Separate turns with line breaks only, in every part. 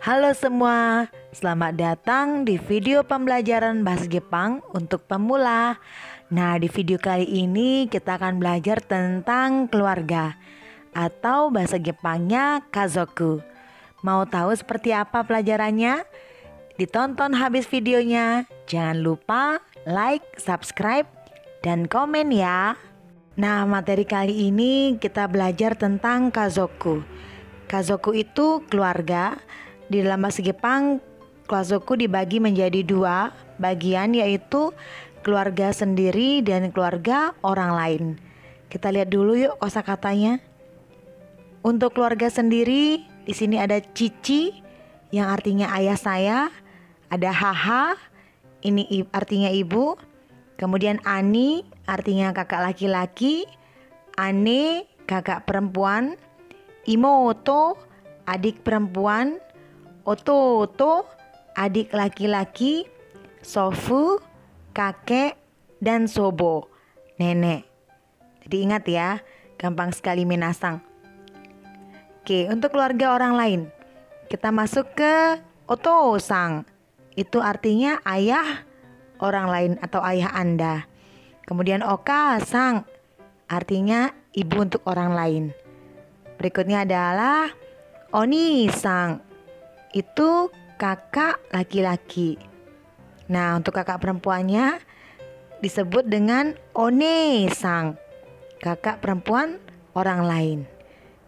Halo semua, selamat datang di video pembelajaran bahasa Jepang untuk pemula. Nah, di video kali ini kita akan belajar tentang keluarga atau bahasa Jepangnya kazoku. Mau tahu seperti apa pelajarannya? Ditonton habis videonya. Jangan lupa like, subscribe, dan komen ya. Nah, materi kali ini kita belajar tentang kazoku. Kazoku itu keluarga. Di dalam bahasa Jepang, kazoku dibagi menjadi dua bagian, yaitu keluarga sendiri dan keluarga orang lain. Kita lihat dulu yuk kosakatanya. Untuk keluarga sendiri, di sini ada cici yang artinya ayah saya, ada haha, ini artinya ibu, kemudian ani artinya kakak laki-laki, ane kakak perempuan, imoto adik perempuan, ototo adik laki-laki, sofu kakek, dan sobo nenek. Jadi ingat ya, gampang sekali minasang. Oke, untuk keluarga orang lain kita masuk ke otosang. Itu artinya ayah orang lain atau ayah Anda. Kemudian okasang artinya ibu untuk orang lain. Berikutnya adalah oni-sang, itu kakak laki-laki. Nah, untuk kakak perempuannya disebut dengan one-sang, kakak perempuan orang lain.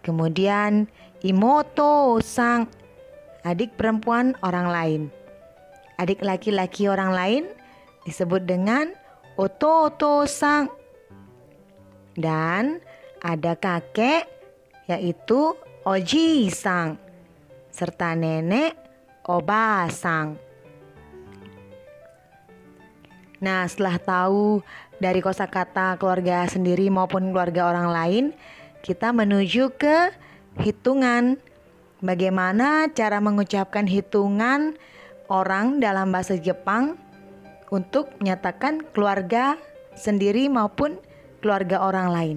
Kemudian imoto-sang, adik perempuan orang lain. Adik laki-laki orang lain disebut dengan ototo-sang. Dan ada kakek yaitu oji-sang, serta nenek oba-sang. Nah, setelah tahu dari kosakata keluarga sendiri maupun keluarga orang lain, kita menuju ke hitungan. Bagaimana cara mengucapkan hitungan orang dalam bahasa Jepang untuk menyatakan keluarga sendiri maupun keluarga orang lain.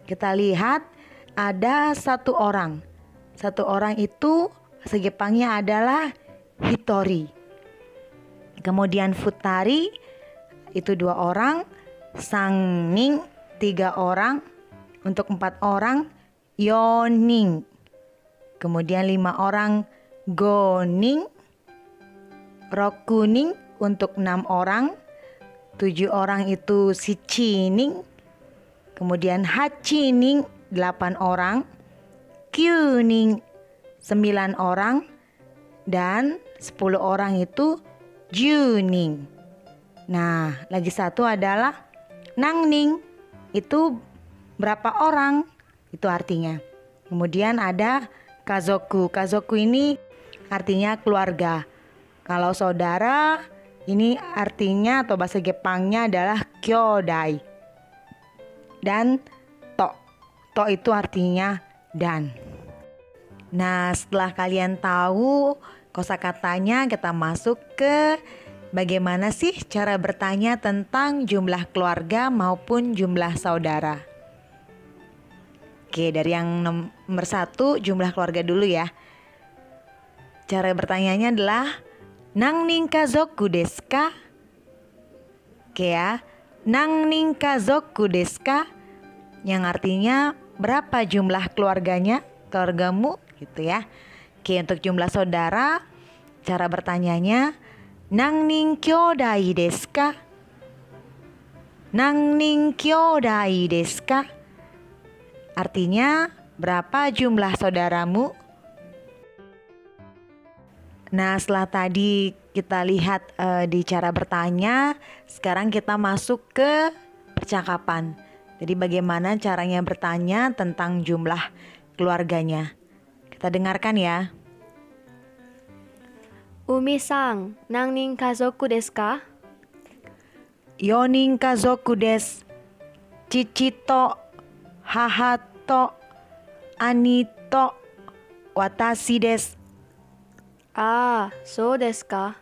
Kita lihat ada satu orang. Satu orang itu bahasa Jepangnya adalah hitori. Kemudian futari itu 2 orang, sangning 3 orang, untuk 4 orang yoning. Kemudian 5 orang goning, rokuning untuk 6 orang, 7 orang itu shichining, kemudian hachining 8 orang, kyuning 9 orang, dan 10 orang itu juning. Nah, lagi satu adalah nangning, itu berapa orang itu artinya. Kemudian ada kazoku. Kazoku ini artinya keluarga. Kalau saudara ini artinya atau bahasa Jepangnya adalah kyodai. Dan to itu artinya dan. Nah, setelah kalian tahu kosakatanya, kita masuk ke bagaimana sih cara bertanya tentang jumlah keluarga maupun jumlah saudara. Oke, dari yang nomor 1 jumlah keluarga dulu ya. Cara bertanyanya adalah nangning kazoku desu ka? Oke ya, nangning kazoku desu ka? Yang artinya berapa jumlah keluarganya, keluargamu gitu ya. Oke, untuk jumlah saudara, cara bertanyanya nangning kyodai desu ka? Nangning kyodai desu ka? Artinya berapa jumlah saudaramu? Nah, setelah tadi kita lihat di cara bertanya, sekarang kita masuk ke percakapan. Jadi bagaimana caranya bertanya tentang jumlah keluarganya. Kita dengarkan ya.
Umi-san, nangnin kazoku desu ka?
4人家族です。父と母と兄と私です。
Ah, so desu ka?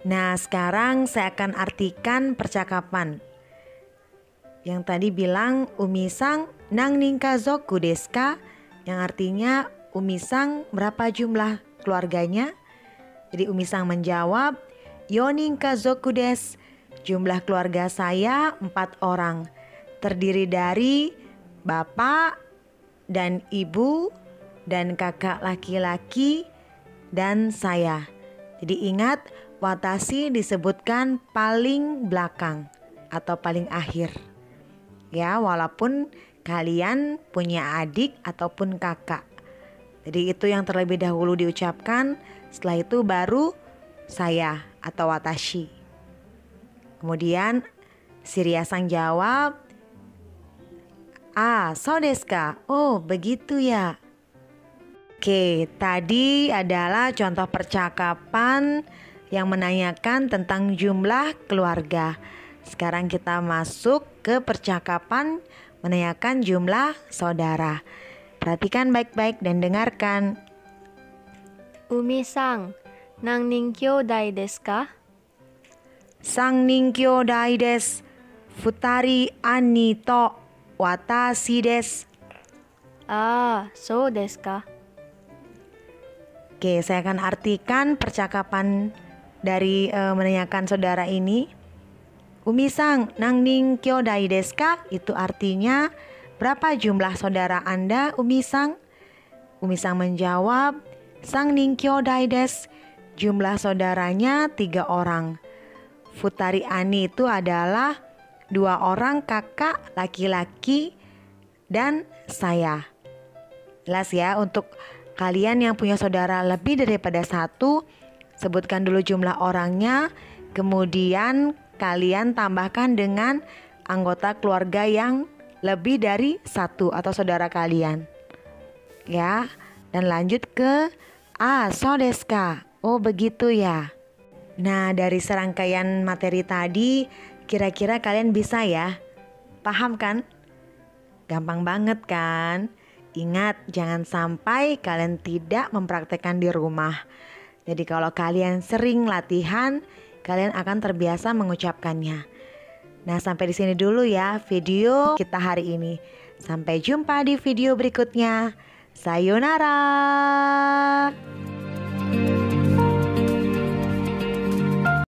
Nah, sekarang saya akan artikan percakapan. Yang tadi bilang Umi-san nangnin kazoku desu ka? Yang artinya Umi-san berapa jumlah keluarganya? Jadi Umi-san menjawab, Yonin kazoku desu. Jumlah keluarga saya 4 orang. Terdiri dari bapak dan ibu dan kakak laki-laki dan saya. Jadi ingat, watashi disebutkan paling belakang atau paling akhir. Ya, walaupun kalian punya adik ataupun kakak. Jadi itu yang terlebih dahulu diucapkan, setelah itu baru saya atau watashi. Kemudian Surya-san jawab, so desu ka? Oh, begitu ya. Oke, tadi adalah contoh percakapan yang menanyakan tentang jumlah keluarga. Sekarang kita masuk ke percakapan menanyakan jumlah saudara. Perhatikan baik-baik dan dengarkan.
Umi-san, nannin kyōdai desu ka?
3人兄弟です。2人兄と私です。
そうですか。
Oke, saya akan artikan percakapan dari menanyakan saudara ini. Umi-san, nangning kyōdai desu ka? Itu artinya, berapa jumlah saudara Anda, Umi-san? Umi-san menjawab, 3人兄弟desu. Jumlah saudaranya 3 orang. Futari ani itu adalah 2 orang kakak laki-laki dan saya. Jelas ya, untuk kalian yang punya saudara lebih daripada 1, sebutkan dulu jumlah orangnya, kemudian kalian tambahkan dengan anggota keluarga yang lebih dari 1 atau saudara kalian. Ya, dan lanjut ke so desu ka? Oh, begitu ya. Nah, dari serangkaian materi tadi, kira-kira kalian bisa ya? Paham kan? Gampang banget kan? Ingat, jangan sampai kalian tidak mempraktekkan di rumah. Jadi kalau kalian sering latihan, kalian akan terbiasa mengucapkannya. Nah, sampai di sini dulu ya video kita hari ini. Sampai jumpa di video berikutnya. Sayonara.